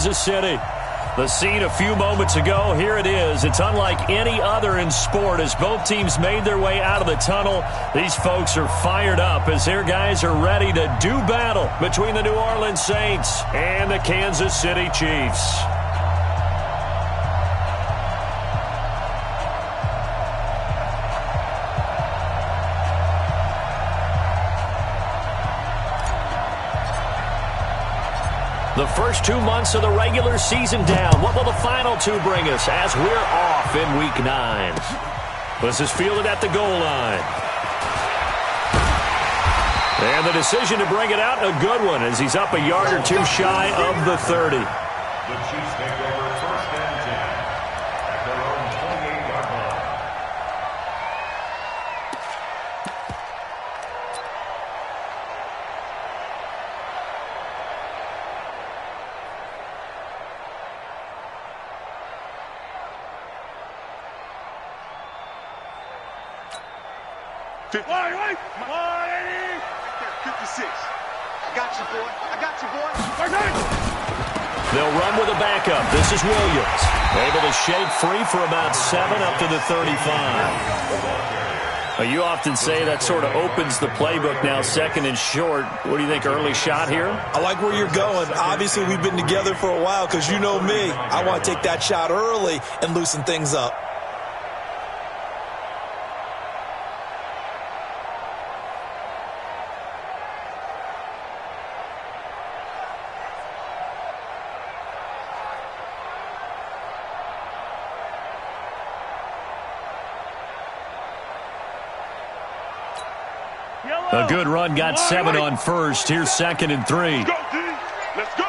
Kansas City. The scene a few moments ago, here it is. It's unlike any other in sport as both teams made their way out of the tunnel. These folks are fired up as their guys are ready to do battle between the New Orleans Saints and the Kansas City Chiefs. The first 2 months of the regular season down. What will the final two bring us as we're off in Week 9? This is fielded at the goal line. And the decision to bring it out, a good one, as he's up a yard or two shy of the 30. The Chiefs take over first and 10 at their own 28-yard line. Wait! 56. I got you, boy. They'll run with a backup. This is Williams. Able to shake free for about 7 up to the 35. You often say that sort of opens the playbook now, second and short. What do you think, early shot here? I like where you're going. Obviously, we've been together for a while because you know me. I want to take that shot early and loosen things up. A good run, got 7 on first. Here's 2nd and 3. Let's go, D. Let's go.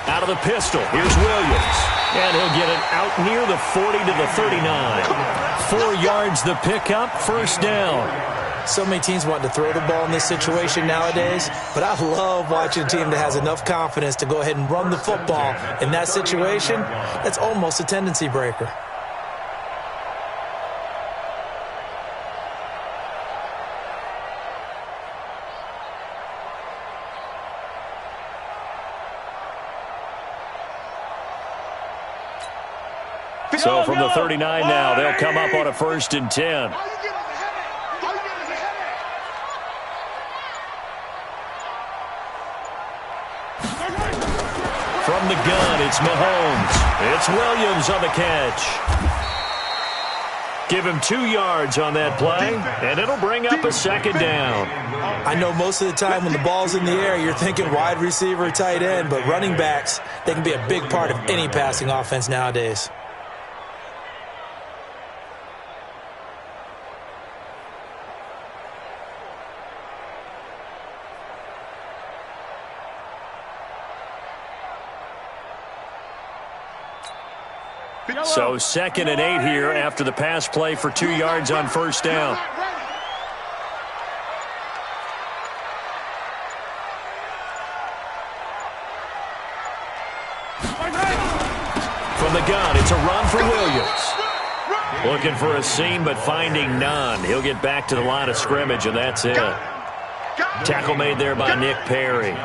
Out of the pistol, here's Williams. And he'll get it out near the 40 to the 39. 4 yards the pickup, first down. So many teams want to throw the ball in this situation nowadays, but I love watching a team that has enough confidence to go ahead and run the football. In that situation, that's almost a tendency breaker. So from the 39 now, they'll come up on a 1st and 10. From the gun, it's Mahomes. It's Williams on the catch. Give him 2 yards on that play, and it'll bring up a 2nd down. I know most of the time when the ball's in the air, you're thinking wide receiver, tight end, but running backs, they can be a big part of any passing offense nowadays. So 2nd and 8 here after the pass play for 2 yards on first down. From the gun, it's a run for Williams. Looking for a seam, but finding none. He'll get back to the line of scrimmage, and that's it. Tackle made there by Nick Perry.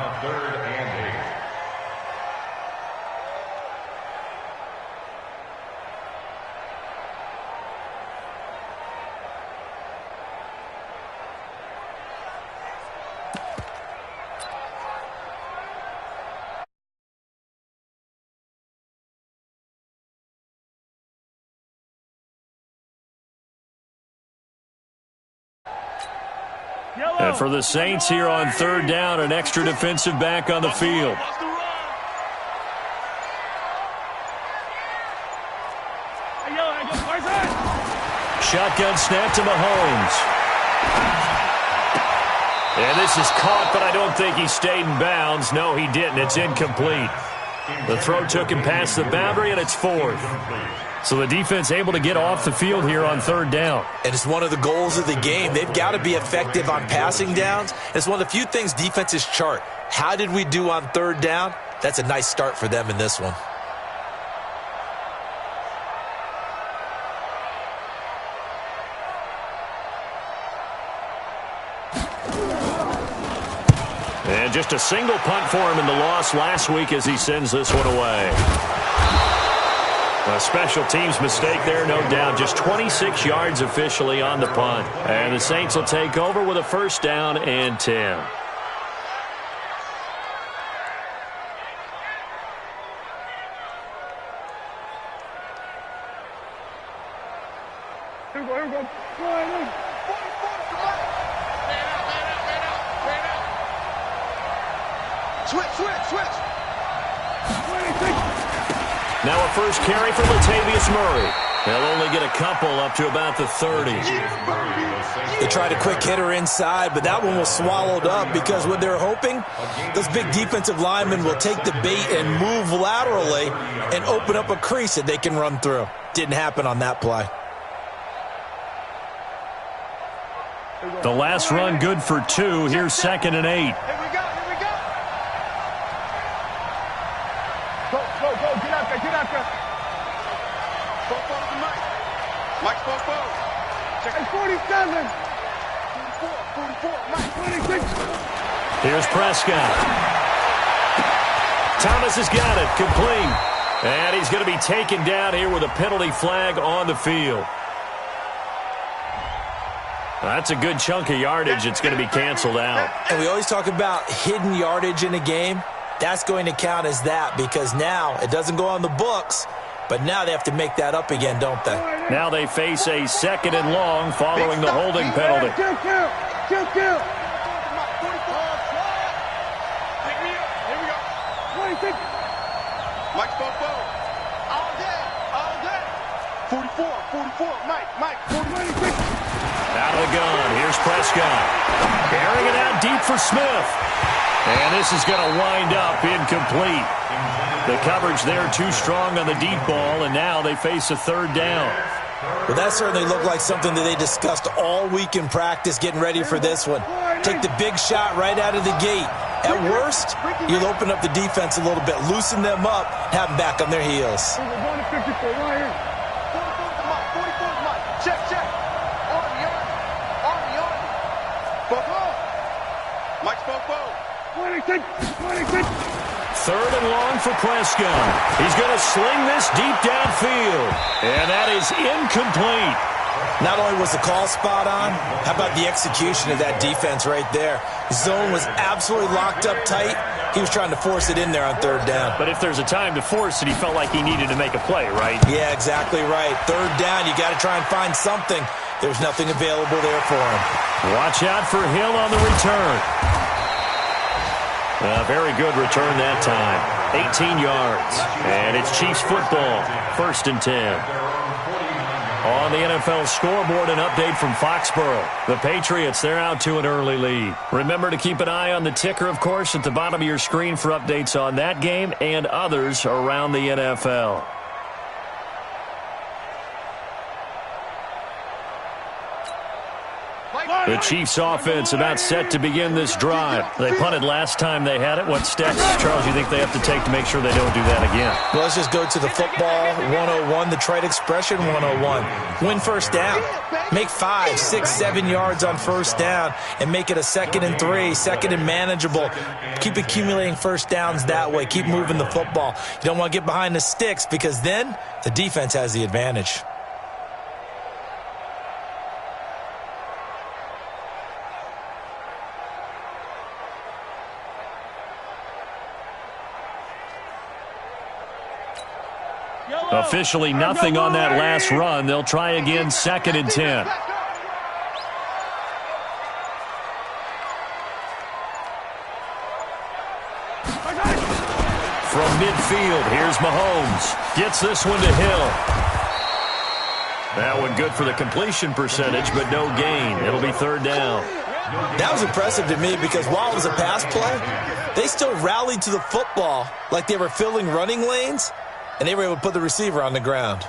And for the Saints here on 3rd down, an extra defensive back on the field. Shotgun snap to Mahomes. And this is caught, but I don't think he stayed in bounds. No, he didn't. It's incomplete. The throw took him past the boundary, and it's 4th. So the defense able to get off the field here on 3rd down. And it's one of the goals of the game. They've got to be effective on passing downs. It's one of the few things defenses chart. How did we do on 3rd down? That's a nice start for them in this one. And just a single punt for him in the loss last week as he sends this one away. A special teams mistake there, no doubt. Just 26 yards officially on the punt. And the Saints will take over with a first down and 10. Here we go. Switch. Now a first carry for Latavius Murray. They'll only get a couple up to about the 30. They tried a quick hitter inside, but that one was swallowed up because what they're hoping, those big defensive linemen will take the bait and move laterally and open up a crease that they can run through. Didn't happen on that play. The last run good for 2. Here's 2nd and 8. Here we go. Go. Get out there. Go to Mike. Mike's go. Check 47. 44. Mike, 26. Here's Prescott. Thomas has got it. Complete. And he's going to be taken down here with a penalty flag on the field. That's a good chunk of yardage. It's going to be canceled out. And we always talk about hidden yardage in a game. That's going to count as that because now it doesn't go on the books, but now they have to make that up again, don't they? Now they face a 2nd and long following the holding penalty. Kill. Here we go. 26. Mike's go. All day. 44. Mike. 46. Out of the gun. Here's Prescott. Airing it out deep for Smith. And this is going to wind up incomplete. The coverage there too strong on the deep ball, and now they face a 3rd down. Well, that certainly looked like something that they discussed all week in practice getting ready for this one. Take the big shot right out of the gate. At worst, you'll open up the defense a little bit, loosen them up, have them back on their heels. We're going to 54 right here. 44 Mike. Check. On the yard. Mike's go. 26. 3rd and long for Prescott. He's going to sling this deep downfield. And that is incomplete. Not only was the call spot on, how about the execution of that defense right there? Zone was absolutely locked up tight. He was trying to force it in there on 3rd down. But if there's a time to force it, he felt like he needed to make a play, right? Yeah, exactly right. 3rd down, you got to try and find something. There's nothing available there for him. Watch out for Hill on the return. A very good return that time. 18 yards. And it's Chiefs football. 1st and 10. On the NFL scoreboard, an update from Foxborough. The Patriots, they're out to an early lead. Remember to keep an eye on the ticker, of course, at the bottom of your screen for updates on that game and others around the NFL. The Chiefs offense about set to begin this drive. They punted last time they had it. What steps, Charles, you think they have to take to make sure they don't do that again? Well, let's just go to the football 101, the trite expression 101. Win 1st down. Make 5, 6, 7 yards on 1st down and make it a 2nd and 3, 2nd and manageable. Keep accumulating 1st downs that way. Keep moving the football. You don't want to get behind the sticks because then the defense has the advantage. Officially nothing on that last run. They'll try again, 2nd and 10. From midfield, here's Mahomes. Gets this one to Hill. That one good for the completion percentage, but no gain. It'll be 3rd down. That was impressive to me because while it was a pass play, they still rallied to the football like they were filling running lanes, and they were able to put the receiver on the ground.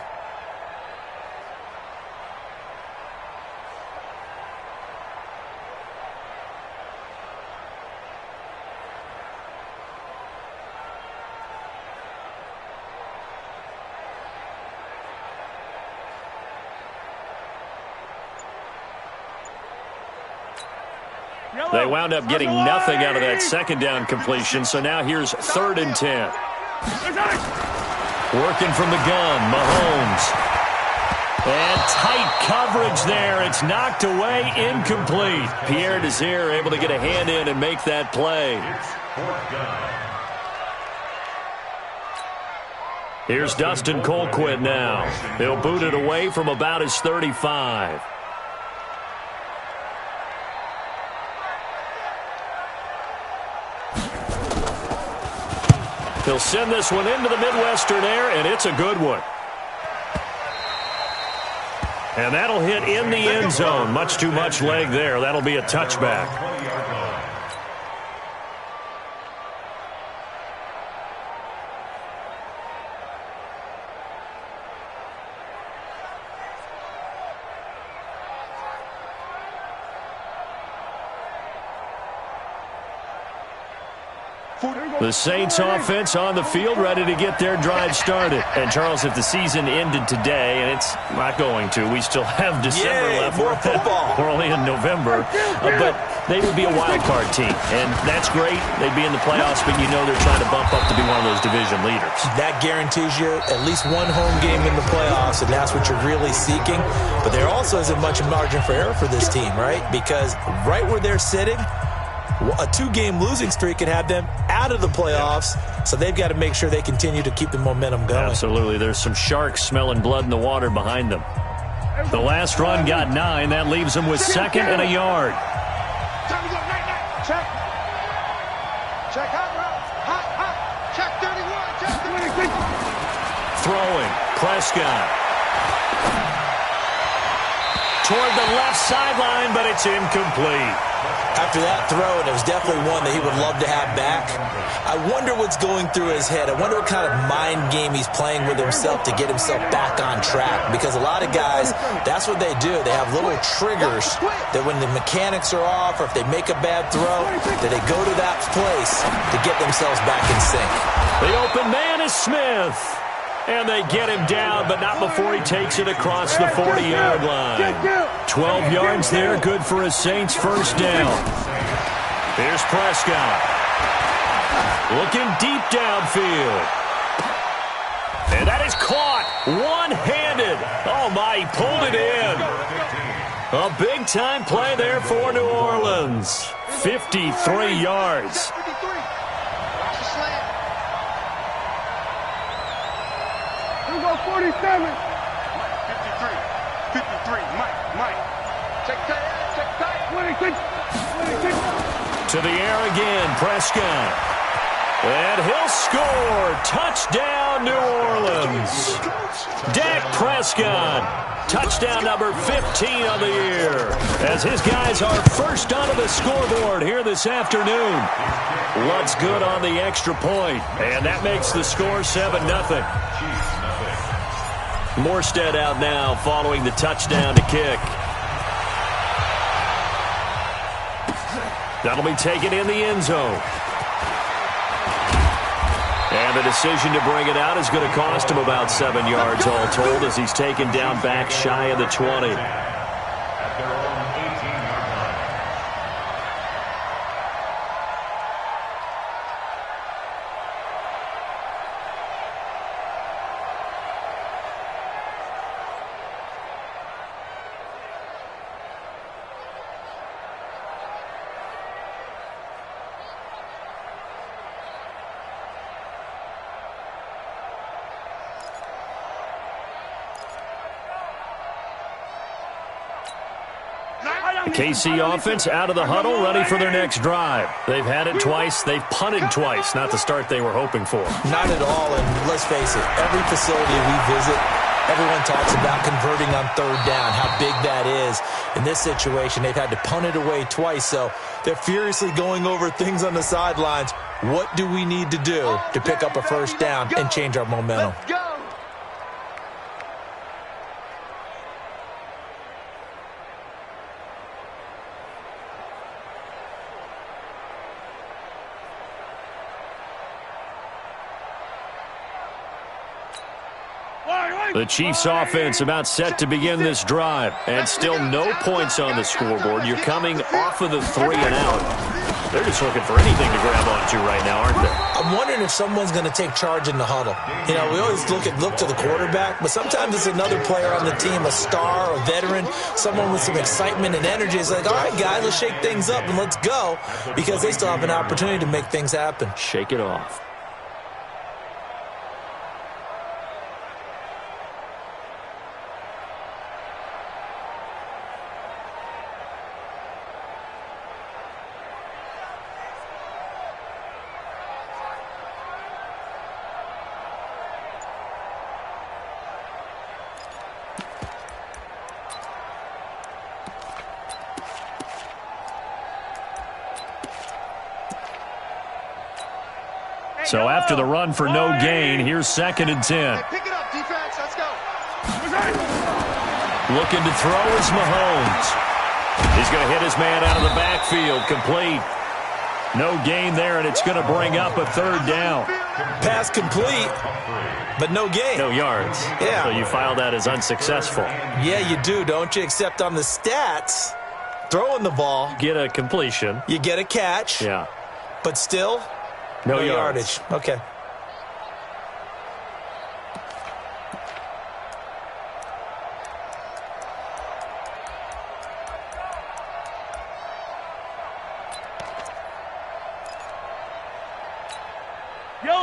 They wound up getting nothing out of that second down completion, so now here's 3rd and 10. Working from the gun, Mahomes. And tight coverage there. It's knocked away, incomplete. Pierre Desir able to get a hand in and make that play. Here's Dustin Colquitt now. He'll boot it away from about his 35. He'll send this one into the Midwestern air, and it's a good one. And that'll hit in the end zone. Much too much leg there. That'll be a touchback. The Saints offense on the field, ready to get their drive started. And, Charles, if the season ended today, and it's not going to, we still have December left. More football. We're only in November. But they would be a wild card team, and that's great. They'd be in the playoffs, but you know they're trying to bump up to be one of those division leaders. That guarantees you at least one home game in the playoffs, and that's what you're really seeking. But there also isn't much margin for error for this team, right? Because right where they're sitting, a 2-game losing streak could have them out of the playoffs, so they've got to make sure they continue to keep the momentum going. Absolutely. There's some sharks smelling blood in the water behind them. The last run got 9. That leaves them with 2nd and a yard. Check. Check hot route. Hot. Check 31. Check 31. Throwing. Prescott. Toward the left sideline, but it's incomplete. After that throw, and it was definitely one that he would love to have back, I wonder what's going through his head. I wonder what kind of mind game he's playing with himself to get himself back on track. Because a lot of guys, that's what they do. They have little triggers that when the mechanics are off or if they make a bad throw, that they go to that place to get themselves back in sync. The open man is Smith. And they get him down, but not before he takes it across the 40-yard line. 12 yards there, good for a Saints first down. Here's Prescott. Looking deep downfield. And that is caught one-handed. Oh, my, he pulled it in. A big-time play there for New Orleans. 53 yards. 47. 53. Mike. Check tight. 26. To the air again, Prescott. And he'll score. Touchdown, New Orleans. Dak Prescott. Touchdown number 15 on the year. As his guys are first onto the scoreboard here this afternoon. Lutt's good on the extra point. And that makes the score 7-0. Morstead out now following the touchdown to kick. That'll be taken in the end zone. And the decision to bring it out is going to cost him about 7 yards all told as he's taken down back shy of the 20. KC offense out of the huddle, ready for their next drive. They've had it twice. They've punted twice. Not the start they were hoping for. Not at all, and let's face it, every facility we visit, everyone talks about converting on 3rd down, how big that is. In this situation, they've had to punt it away twice, so they're furiously going over things on the sidelines. What do we need to do to pick up a first down and change our momentum? Let's go. The Chiefs offense about set to begin this drive. And still no points on the scoreboard. You're coming off of the 3 and out. They're just looking for anything to grab onto right now, aren't they? I'm wondering if someone's going to take charge in the huddle. You know, we always look to the quarterback, but sometimes it's another player on the team, a star, a veteran, someone with some excitement and energy. It's like, all right, guys, let's shake things up and let's go, because they still have an opportunity to make things happen. Shake it off. So after the run for no gain, here's 2nd and 10. Pick it up, defense. Let's go. Looking to throw is Mahomes. He's going to hit his man out of the backfield. Complete. No gain there, and it's going to bring up a 3rd down. Pass complete, but no gain. No yards. Yeah. So you file that as unsuccessful. Yeah, you do, don't you? Except on the stats, throwing the ball, Get a completion. you get a catch, Yeah. but still No yardage. Okay.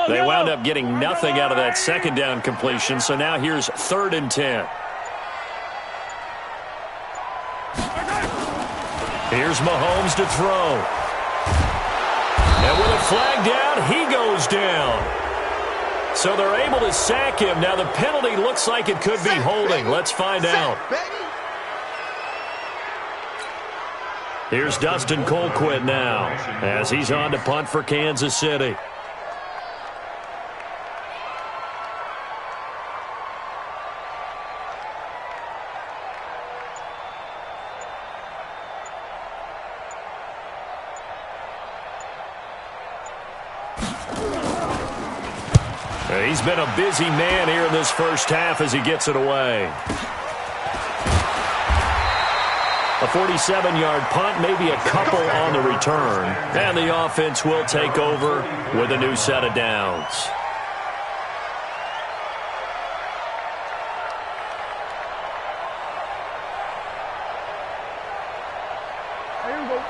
They wound up getting nothing out of that 2nd down completion, so now here's 3rd and 10. Here's Mahomes to throw. And with a flag down, he goes down. So they're able to sack him. Now the penalty looks like it could be holding. Let's find out. Here's Dustin Colquitt now as he's on to punt for Kansas City. He's been a busy man here in this first half as he gets it away. A 47-yard punt, maybe a couple on the return. And the offense will take over with a new set of downs.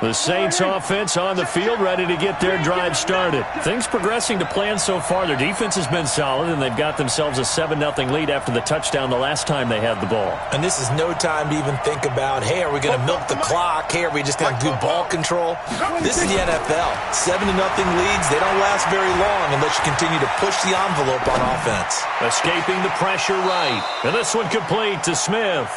The Saints offense on the field, ready to get their drive started. Things progressing to plan so far. Their defense has been solid, and they've got themselves a 7-0 lead after the touchdown the last time they had the ball. And this is no time to even think about, hey, are we going to milk the clock? Hey, are we just going to do ball control? This is the NFL. 7-0 leads, they don't last very long unless you continue to push the envelope on offense. Escaping the pressure right. And this one complete to Smith.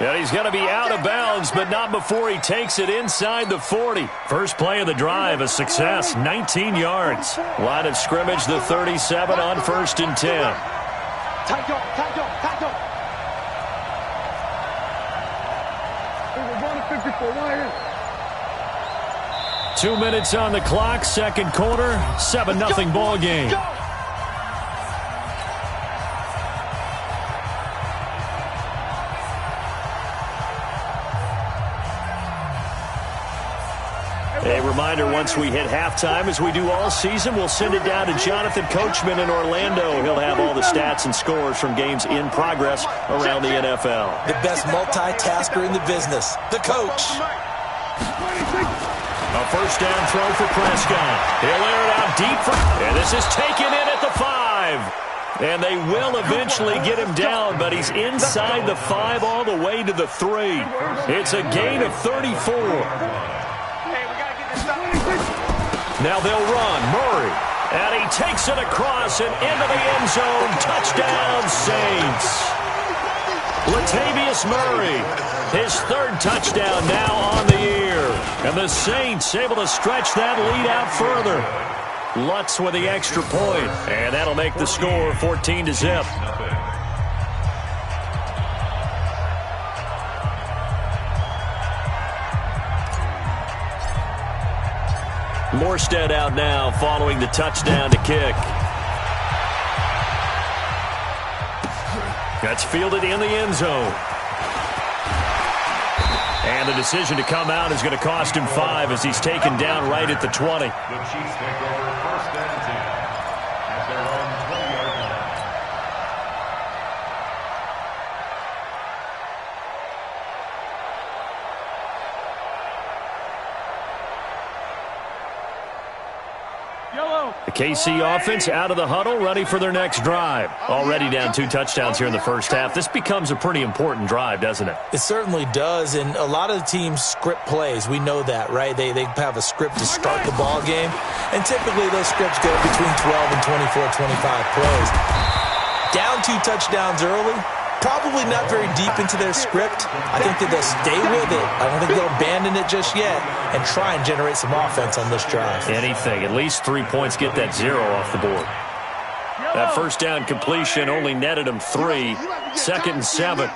And he's going to be out of bounds, but not before he takes it inside the 40. First play of the drive, a success, 19 yards. Line of scrimmage, the 37 on 1st and 10. Tight up. 2 minutes on the clock, 2nd quarter, 7-0 ball game. A reminder, once we hit halftime, as we do all season, we'll send it down to Jonathan Coachman in Orlando. He'll have all the stats and scores from games in progress around the NFL. The best multitasker in the business, the coach. A 1st down throw for Prescott. He'll air it out deep and this is taken in at the 5. And they will eventually get him down, but he's inside the 5 all the way to the 3. It's a gain of 34. Now they'll run. Murray. And he takes it across and into the end zone. Touchdown, Saints. Latavius Murray. His 3rd touchdown now on the year. And the Saints able to stretch that lead out further. Lutz with the extra point. And that'll make the score 14-0. Morstead out now following the touchdown to kick. That's fielded in the end zone. And the decision to come out is going to cost him 5 as he's taken down right at the 20. The Chiefs take over first and 10 at their own 20-yard line. The KC offense out of the huddle, ready for their next drive. Already down 2 touchdowns here in the first half. This becomes a pretty important drive, doesn't it? It certainly does, and a lot of the teams script plays. We know that, right? They have a script to start the ball game, and typically those scripts go between 12 and 24, 25 plays. Down 2 touchdowns early, probably not very deep into their script. I think that they'll stay with it. I don't think they'll abandon it just yet and try and generate some offense on this drive. Anything. At least 3 points, get that 0 off the board. That first down completion only netted him 3. 2nd and 7.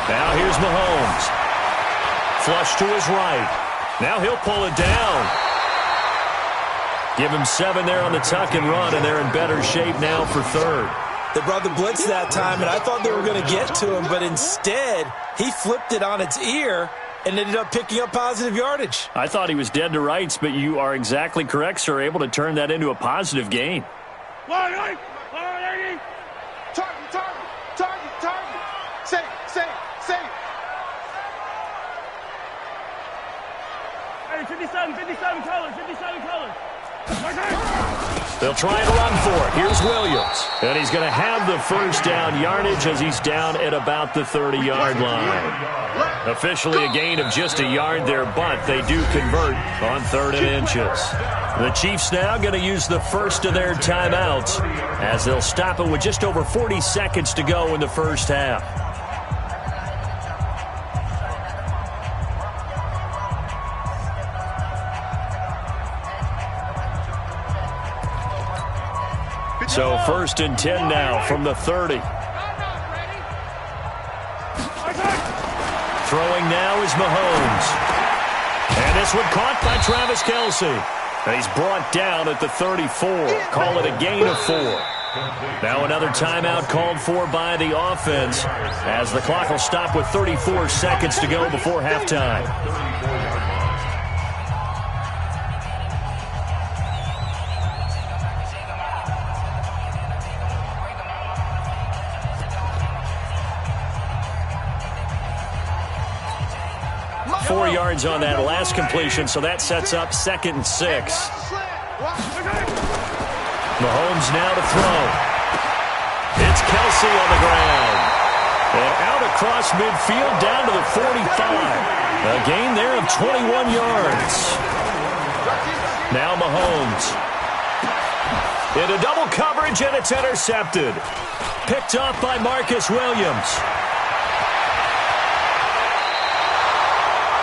Now here's Mahomes. Flush to his right. Now he'll pull it down. Give him 7 there on the tuck and run, and they're in better shape now for 3rd. They brought the blitz that time, and I thought they were going to get to him, but instead he flipped it on its ear and ended up picking up positive yardage. I thought he was dead to rights, but you are exactly correct, sir, able to turn that into a positive gain. Target. Safe. Hey, 57 colors. They'll try and run for it. Here's Williams. And he's going to have the first down yardage as he's down at about the 30-yard line. Officially a gain of just a yard there, but they do convert on 3rd and inches. The Chiefs now going to use the first of their timeouts as they'll stop it with just over 40 seconds to go in the first half. So 1st and 10 now from the 30. Throwing now is Mahomes. And this one caught by Travis Kelce. And he's brought down at the 34. Call it a gain of 4. Now another timeout called for by the offense as the clock will stop with 34 seconds to go before halftime. Four yards on that last completion, so that sets up 2nd and 6. Mahomes now to throw. It's Kelce on the ground. And out across midfield down to the 45. A gain there of 21 yards. Now Mahomes. Into double coverage, and it's intercepted. Picked up by Marcus Williams.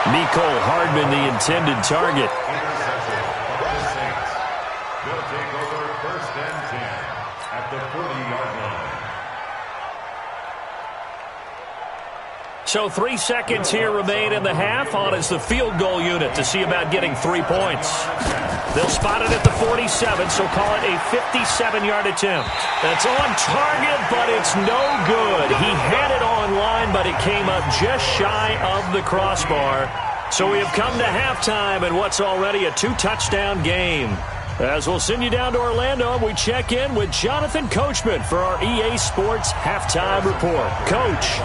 Mecole Hardman, the intended target. Interception by the Saints. They'll take over first and 10 at the 40-yard line. So 3 seconds here remain in the half. On is the field goal unit to see about getting 3 points. They'll spot it at the 47, so call it a 57-yard attempt. That's on target, but it's no good. He had it on line, but it came up just shy of the crossbar. So we have come to halftime in what's already a 2-touchdown game. As we'll send you down to Orlando, we check in with Jonathan Coachman for our EA Sports Halftime Report. Coach.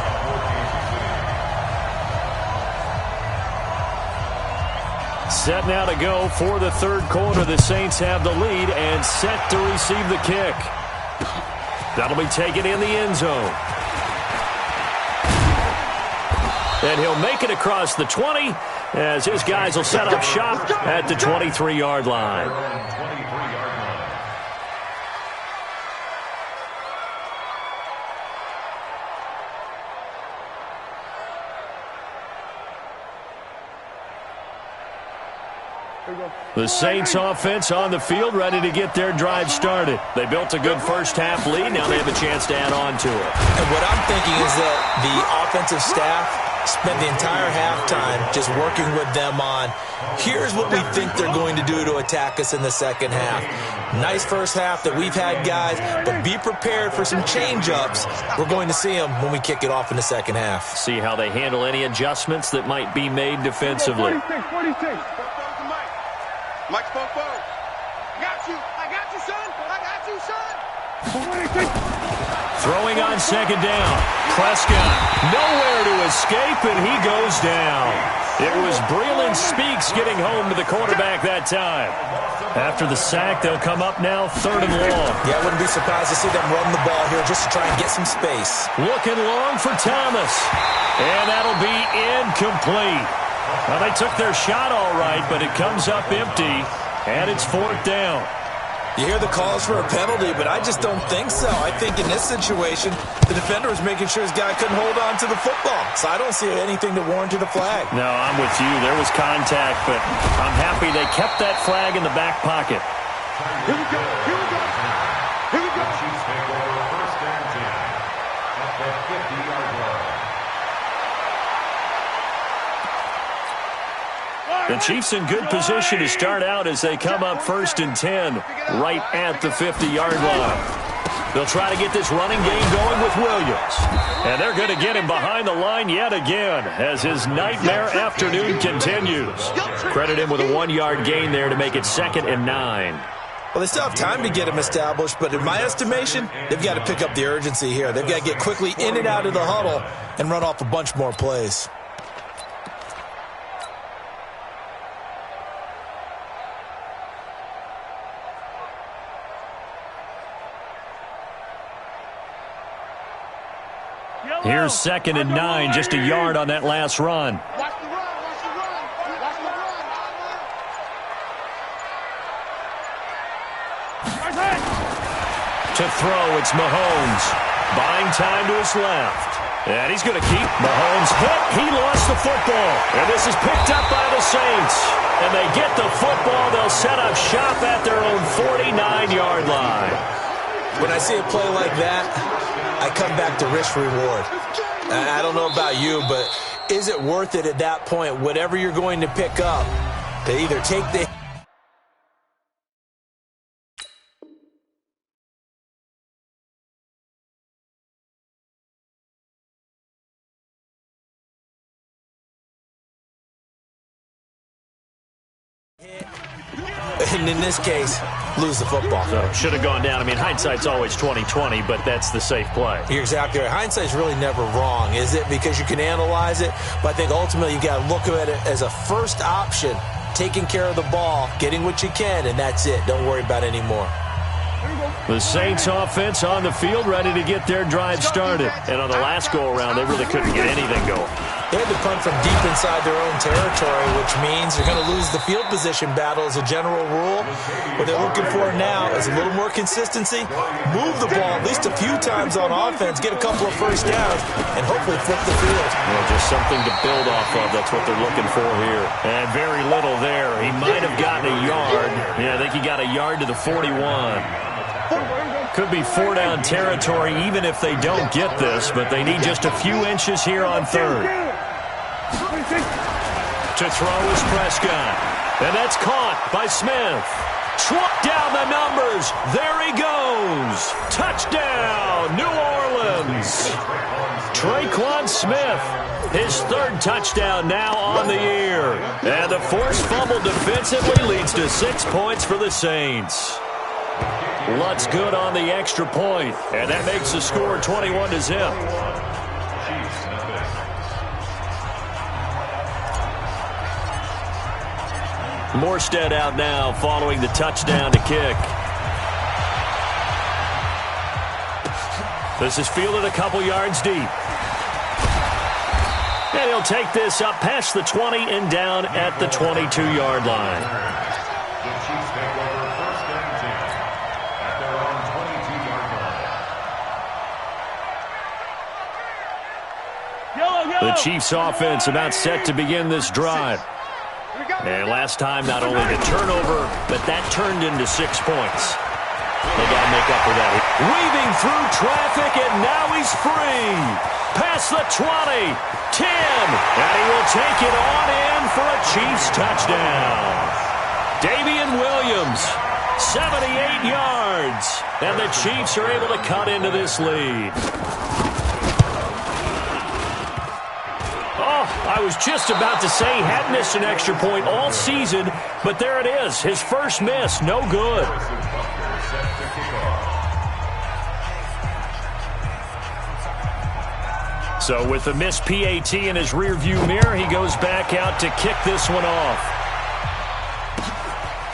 Set now to go for the 3rd quarter. The Saints have the lead and set to receive the kick. That'll be taken in the end zone. And he'll make it across the 20 as his guys will set up shop at the 23-yard line. The Saints offense on the field, ready to get their drive started. They built a good first half lead. Now they have a chance to add on to it. And what I'm thinking is that the offensive staff spent the entire halftime just working with them on, here's what we think they're going to do to attack us in the second half. Nice first half that we've had, guys, but be prepared for some change-ups. We're going to see them when we kick it off in the second half. See how they handle any adjustments that might be made defensively. 46. Mike, spoke forward. I got you, son. Throwing on second down. Prescott nowhere to escape, and he goes down. It was Breeland Speaks getting home to the quarterback that time. After the sack, they'll come up now 3rd and long. Yeah, I wouldn't be surprised to see them run the ball here just to try and get some space. Looking long for Thomas. And that'll be incomplete. Well, they took their shot all right, but it comes up empty, and it's 4th down. You hear the calls for a penalty, but I just don't think so. I think in this situation, the defender was making sure his guy couldn't hold on to the football. So I don't see anything that warranted a flag. No, I'm with you. There was contact, but I'm happy they kept that flag in the back pocket. Here we go. Chiefs take over 1st and 10 at the 50-yard line. The Chiefs in good position to start out as they come up 1st and 10 right at the 50-yard line. They'll try to get this running game going with Williams. And they're going to get him behind the line yet again as his nightmare afternoon continues. Credit him with a 1-yard gain there to make it 2nd and 9. Well, they still have time to get him established, but in my estimation, they've got to pick up the urgency here. They've got to get quickly in and out of the huddle and run off a bunch more plays. Here's 2nd and 9, just a yard on that last run. Watch the run. To throw, it's Mahomes. Buying time to his left. And he's going to keep Mahomes hit. He lost the football. And this is picked up by the Saints. And they get the football. They'll set up shop at their own 49-yard line. When I see a play like that, I come back to risk-reward. I don't know about you, but is it worth it at that point, whatever you're going to pick up, to either take the... and in this case, lose the football. So should have gone down. I mean, hindsight's always 20/20, but that's the safe play. You're exactly right. Hindsight's really never wrong, is it? Because you can analyze it, but I think ultimately you got to look at it as a first option, taking care of the ball, getting what you can, and that's it. Don't worry about any more. The Saints offense on the field, ready to get their drive started. And on the last go-around, they really couldn't get anything going. They had to punt from deep inside their own territory, which means you're going to lose the field position battle as a general rule. What they're looking for now is a little more consistency, move the ball at least a few times on offense, get a couple of first downs, and hopefully flip the field. Well, just something to build off of. That's what they're looking for here. And very little there. He might have gotten a yard. Yeah, I think he got a yard to the 41. Could be 4-down territory even if they don't get this, but they need just a few inches here on 3rd. To throw is Prescott. And that's caught by Smith. Down the numbers. There he goes. Touchdown, New Orleans. Traquan Smith, his 3rd touchdown now on the year. And the forced fumble defensively leads to 6 points for the Saints. Lutz good on the extra point, and that makes the score 21-0. Morstead out now following the touchdown to kick. This is fielded a couple yards deep. And he'll take this up past the 20 and down at the 22-yard line. The Chiefs take over 1st and 10 at their own 22-yard line. The Chiefs offense about set to begin this drive. And last time, not only the turnover, but that turned into 6 points. They got to make up for that. Weaving through traffic, and now he's free. Past the 20, 10, and he will take it on in for a Chiefs touchdown. Damian Williams, 78 yards, and the Chiefs are able to cut into this lead. Oh, I was just about to say he had missed an extra point all season, but there it is. His first miss, no good. So with the missed PAT in his rearview mirror, he goes back out to kick this one off.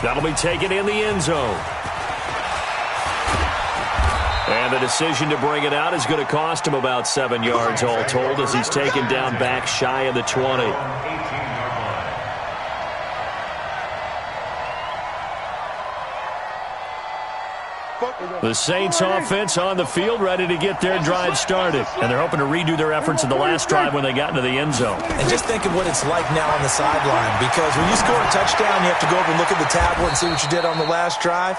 That'll be taken in the end zone. And the decision to bring it out is going to cost him about 7 yards all told as he's taken down back shy of the 20. The Saints offense on the field ready to get their drive started. And they're hoping to redo their efforts in the last drive when they got into the end zone. And just think of what it's like now on the sideline, because when you score a touchdown, you have to go over and look at the tablet and see what you did on the last drive.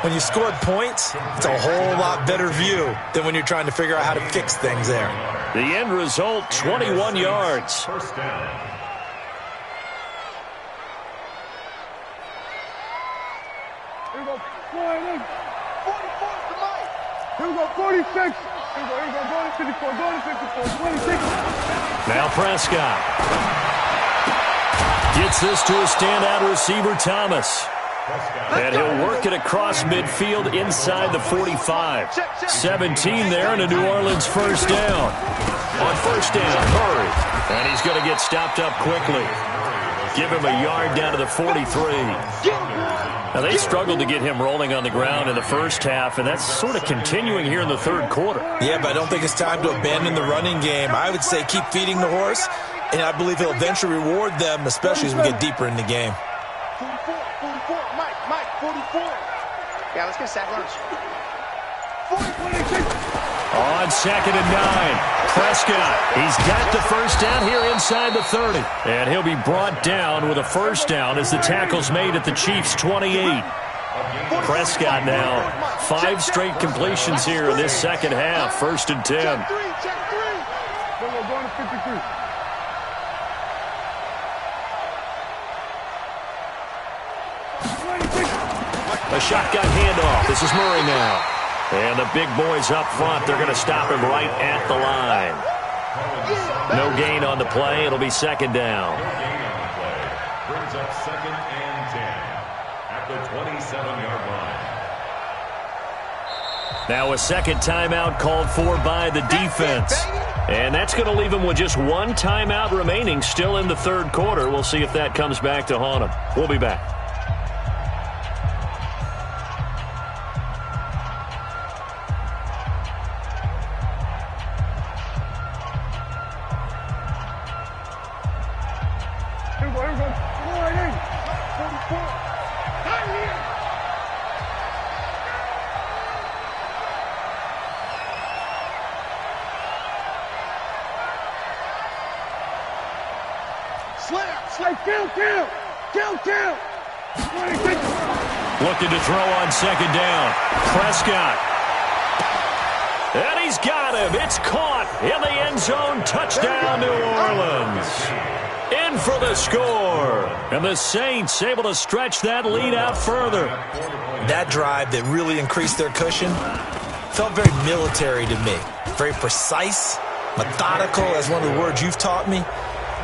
When you scored points, it's a whole lot better view than when you're trying to figure out how to fix things there. The end result, 21 yards. First down. Here we go. Flying in. 44 is the mic. Here we go. 46. Here we go. Here we go. Going to 54. Going to 54. 26. Now Prescott gets this to a standout receiver, Thomas. And he'll work it across midfield inside the 45. 17 there and a New Orleans first down. On first down, Murray. And he's going to get stopped up quickly. Give him a yard down to the 43. Now, they struggled to get him rolling on the ground in the first half, and that's sort of continuing here in the third quarter. Yeah, but I don't think it's time to abandon the running game. I would say keep feeding the horse, and I believe he'll eventually reward them, especially as we get deeper in the game. 44, Mike, 44. Yeah, let's get sack lunch. 26. On second and 9, Prescott. He's got the first down here inside the 30. And he'll be brought down with a first down as the tackle's made at the Chiefs' 28. Prescott now, 5 straight completions here in this second half. First and 10. Check 3. We're going to 53. A shotgun handoff. This is Murray now. And the big boys up front, they're going to stop him right at the line. No gain on the play. It'll be second down. No gain on the play. Brings up second and 10 at the 27-yard line. Now a second timeout called for by the defense. And that's going to leave him with just one timeout remaining still in the third quarter. We'll see if that comes back to haunt him. We'll be back. Kill. 26. Looking to throw on second down. Prescott. And he's got him. It's caught in the end zone. Touchdown, New Orleans. In for the score. And the Saints able to stretch that lead out further. That drive that really increased their cushion felt very military to me. Very precise, methodical, as one of the words you've taught me.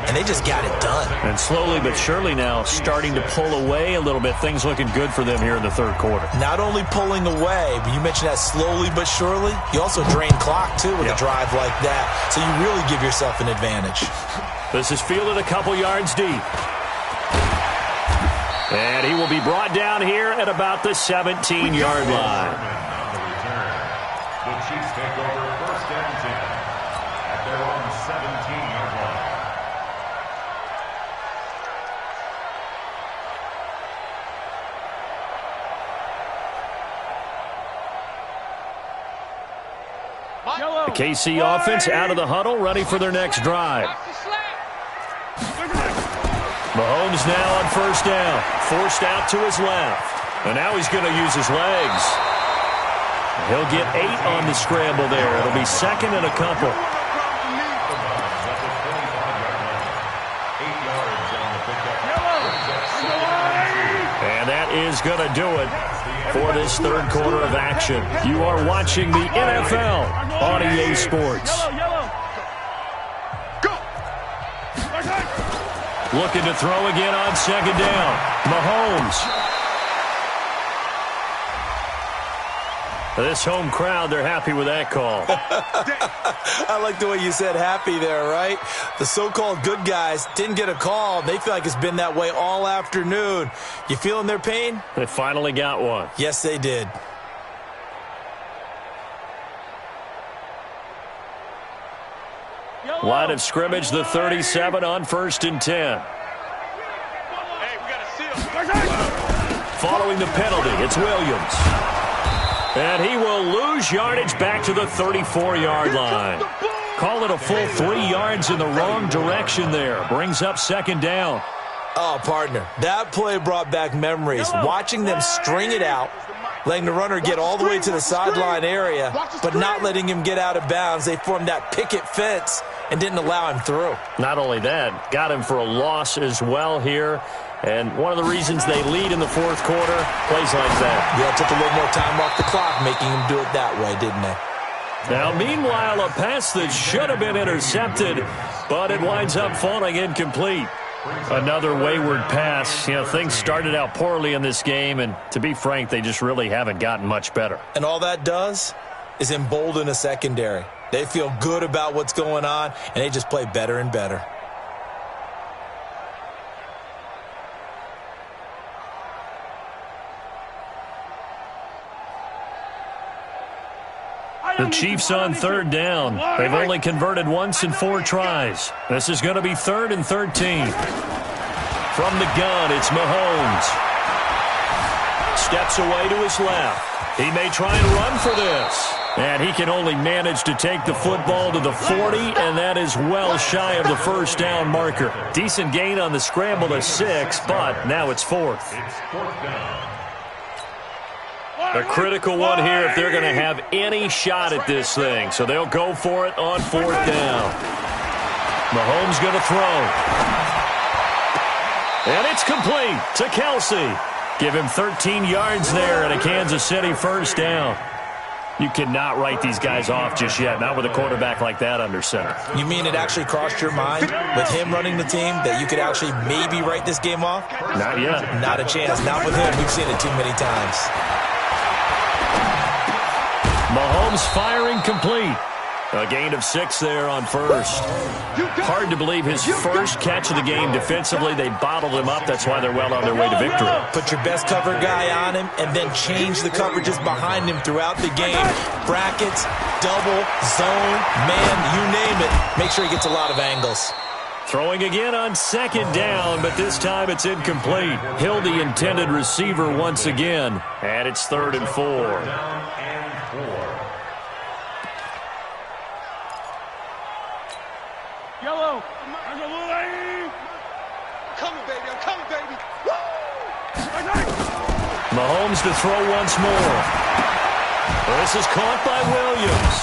And they just got it done. And slowly but surely now starting to pull away a little bit. Things looking good for them here in the third quarter. Not only pulling away, but you mentioned that slowly but surely. You also drain clock, too, with a drive like that. So you really give yourself an advantage. This is fielded a couple yards deep. And he will be brought down here at about the 17-yard line. The Chiefs take over first and 10 at their own 17-yard line. The KC offense out of the huddle, ready for their next drive. Mahomes now on first down, forced out to his left. And now he's going to use his legs. He'll get 8 on the scramble there. It'll be second and a couple. And that is going to do it for this third quarter of action. You are watching the NFL on EA Sports. Looking to throw again on second down. Mahomes. This home crowd, they're happy with that call. I like the way you said happy there, right? The so-called good guys didn't get a call. They feel like it's been that way all afternoon. You feeling their pain? They finally got one. Yes, they did. Line of scrimmage, the 37 on 1st and 10. Hey, we got a seal. Following the penalty, it's Williams. And he will lose yardage back to the 34-yard line. Call it a full 3 yards in the wrong direction there. Brings up second down. Oh, partner, that play brought back memories. Watching them string it out, letting the runner get all the way to the sideline area, but not letting him get out of bounds. They formed that picket fence and didn't allow him through. Not only that, got him for a loss as well here. And one of the reasons they lead in the fourth quarter, plays like that. Yeah, it took a little more time off the clock, making him do it that way, didn't they? Now, meanwhile, a pass that should have been intercepted, but it winds up falling incomplete. Another wayward pass. You know, things started out poorly in this game, and to be frank, they just really haven't gotten much better. And all that does is embolden a secondary. They feel good about what's going on, and they just play better and better. The Chiefs on third down. They've only converted once in 4 tries. This is going to be 3rd and 13. From the gun, it's Mahomes. Steps away to his left. He may try and run for this. And he can only manage to take the football to the 40, and that is well shy of the first down marker. Decent gain on the scramble to 6, but now it's 4th. A critical one here if they're going to have any shot at this thing. So they'll go for it on 4th down. Mahomes going to throw. And it's complete to Kelsey. Give him 13 yards there and a Kansas City first down. You cannot write these guys off just yet, not with a quarterback like that under center. You mean it actually crossed your mind with him running the team that you could actually maybe write this game off? Not yet. Not a chance. Not with him. We've seen it too many times. Mahomes firing complete. A gain of 6 there on first. Hard to believe his first catch of the game defensively. They bottled him up. That's why they're well on their way to victory. Put your best cover guy on him and then change the coverages behind him throughout the game. Brackets, double, zone, man, you name it. Make sure he gets a lot of angles. Throwing again on second down, but this time it's incomplete. Hill, the intended receiver once again. And it's 3rd and 4. Yellow. I'm coming, baby. I'm coming, baby. Mahomes to throw once more. This is caught by Williams.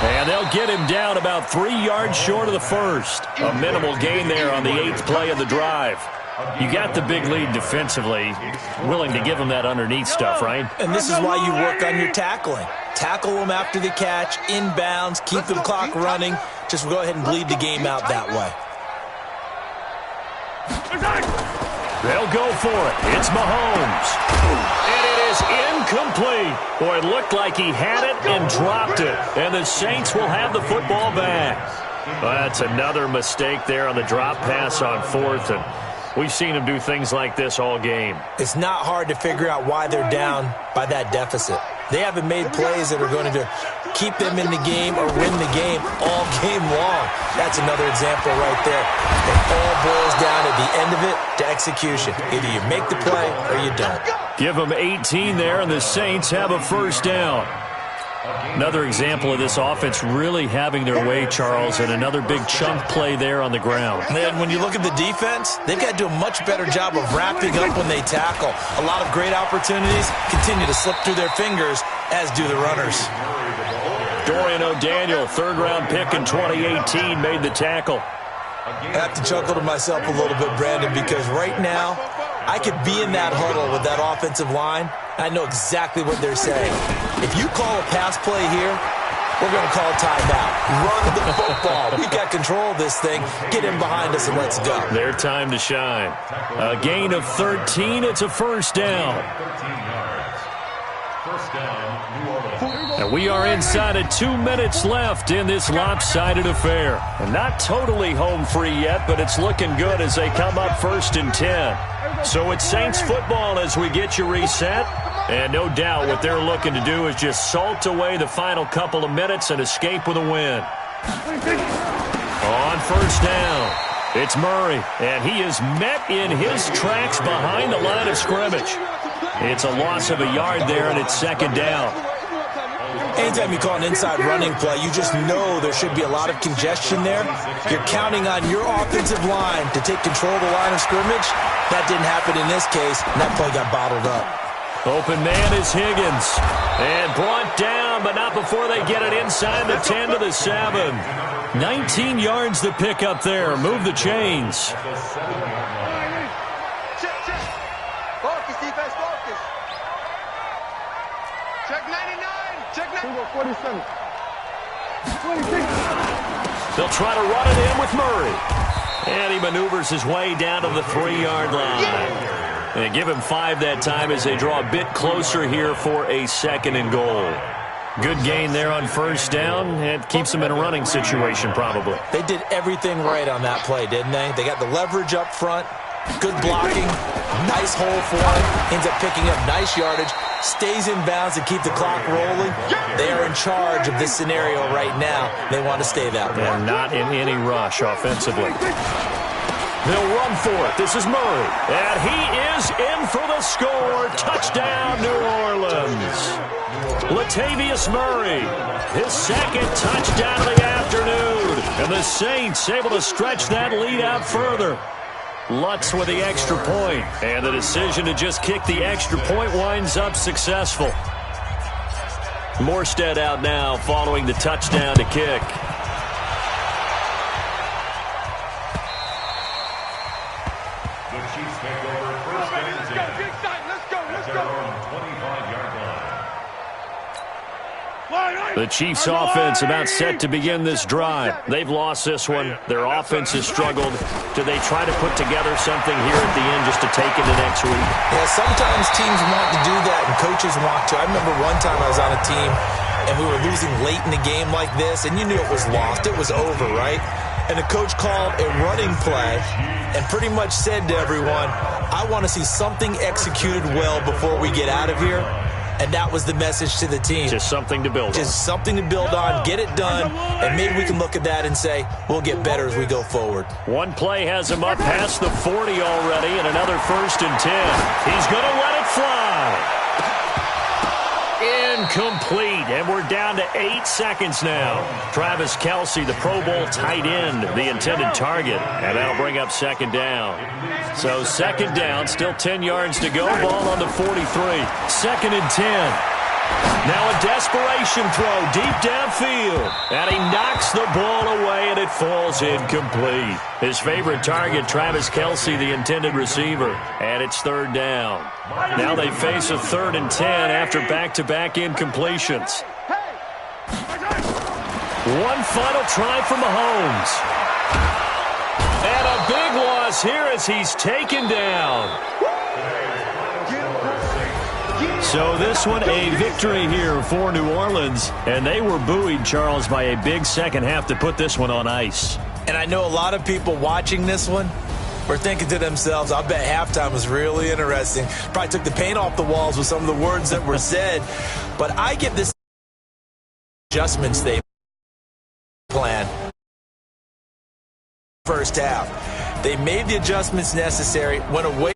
And they'll get him down about 3 yards short of the first. A minimal gain there on the 8th play of the drive. You got the big lead defensively. Willing to give him that underneath stuff, right? And this is why you work on your tackling. Tackle them after the catch, inbounds, keep the clock running. Just go ahead and bleed the game out that way. They'll go for it. It's Mahomes. And it is incomplete. Boy, it looked like he had it and dropped it. And the Saints will have the football back. Well, that's another mistake there on the drop pass on 4th. And we've seen him do things like this all game. It's not hard to figure out why they're down by that deficit. They haven't made plays that are going to keep them in the game or win the game all game long. That's another example right there. It all boils down at the end of it to execution. Either you make the play or you don't. Give them 18 there, and the Saints have a first down. Another example of this offense really having their way, Charles, and another big chunk play there on the ground. And when you look at the defense, they've got to do a much better job of wrapping up when they tackle. A lot of great opportunities continue to slip through their fingers, as do the runners. Dorian O'Daniel, third-round pick in 2018, made the tackle. I have to chuckle to myself a little bit, Brandon, because right now I could be in that huddle with that offensive line. I know exactly what they're saying. If you call a pass play here, we're going to call timeout. Run the football. We got control of this thing. Get in behind us and let's go. Their time to shine. A gain of 13. It's a first down. 13 yards. First down, New Orleans. And we are inside of 2 minutes left in this lopsided affair. And not totally home free yet, but it's looking good as they come up 1st and 10. So it's Saints football as we get you reset. And no doubt what they're looking to do is just salt away the final couple of minutes and escape with a win. On first down, it's Murray, and he is met in his tracks behind the line of scrimmage. It's a loss of a yard there, and it's second down. Anytime you call an inside running play, you just know there should be a lot of congestion there. You're counting on your offensive line to take control of the line of scrimmage. That didn't happen in this case, and that play got bottled up. Open man is Higgins. And brought down, but not before they get it inside the 10 to the 7. 19 yards to pick up there. Move the chains. Check, check. Focus, defense, focus. Check 99. Check 99. 47. 26. They'll try to run it in with Murray. And he maneuvers his way down to the 3-yard line. And give him 5 that time as they draw a bit closer here for a 2nd and goal. Good gain there on first down. It keeps them in a running situation probably. They did everything right on that play, didn't they? They got the leverage up front, good blocking, nice hole for him, ends up picking up nice yardage, stays in bounds to keep the clock rolling. They are in charge of this scenario right now. They want to stay that way. And not in any rush offensively. They'll run for it. This is Murray. And he is in for the score. Touchdown, New Orleans. Latavius Murray, his 2nd touchdown of the afternoon. And the Saints able to stretch that lead out further. Lutz with the extra point. And the decision to just kick the extra point winds up successful. Morstead out now following the touchdown to kick. The Chiefs' offense about set to begin this drive. They've lost this one. Their offense has struggled. Do they try to put together something here at the end just to take into next week? Yeah, sometimes teams want to do that and coaches want to. I remember one time I was on a team and we were losing late in the game like this, and you knew it was lost. It was over, right? And the coach called a running play and pretty much said to everyone, I want to see something executed well before we get out of here. And that was the message to the team. Just something to build on. Just something to build on, get it done, and maybe we can look at that and say, we'll get better as we go forward. One play has him up past the 40 already, and another 1st and 10. He's going to let it fly. Incomplete, and we're down to 8 seconds now. Travis Kelce, the Pro Bowl tight end, the intended target, and that'll bring up 2nd down. So 2nd down, still 10 yards to go, ball on the 43. 2nd and 10. Now a desperation throw deep downfield, and he knocks the ball away, and it falls incomplete. His favorite target, Travis Kelce, the intended receiver, and it's 3rd down. Now they face a 3rd and 10 after back-to-back incompletions. One final try from Mahomes. And a big loss here as he's taken down. So this one, a victory here for New Orleans. And they were buoyed, Charles, by a big second half to put this one on ice. And I know a lot of people watching this one were thinking to themselves, I bet halftime was really interesting. Probably took the paint off the walls with some of the words that were said. But I give this adjustments they plan. First half. They made the adjustments necessary, went away.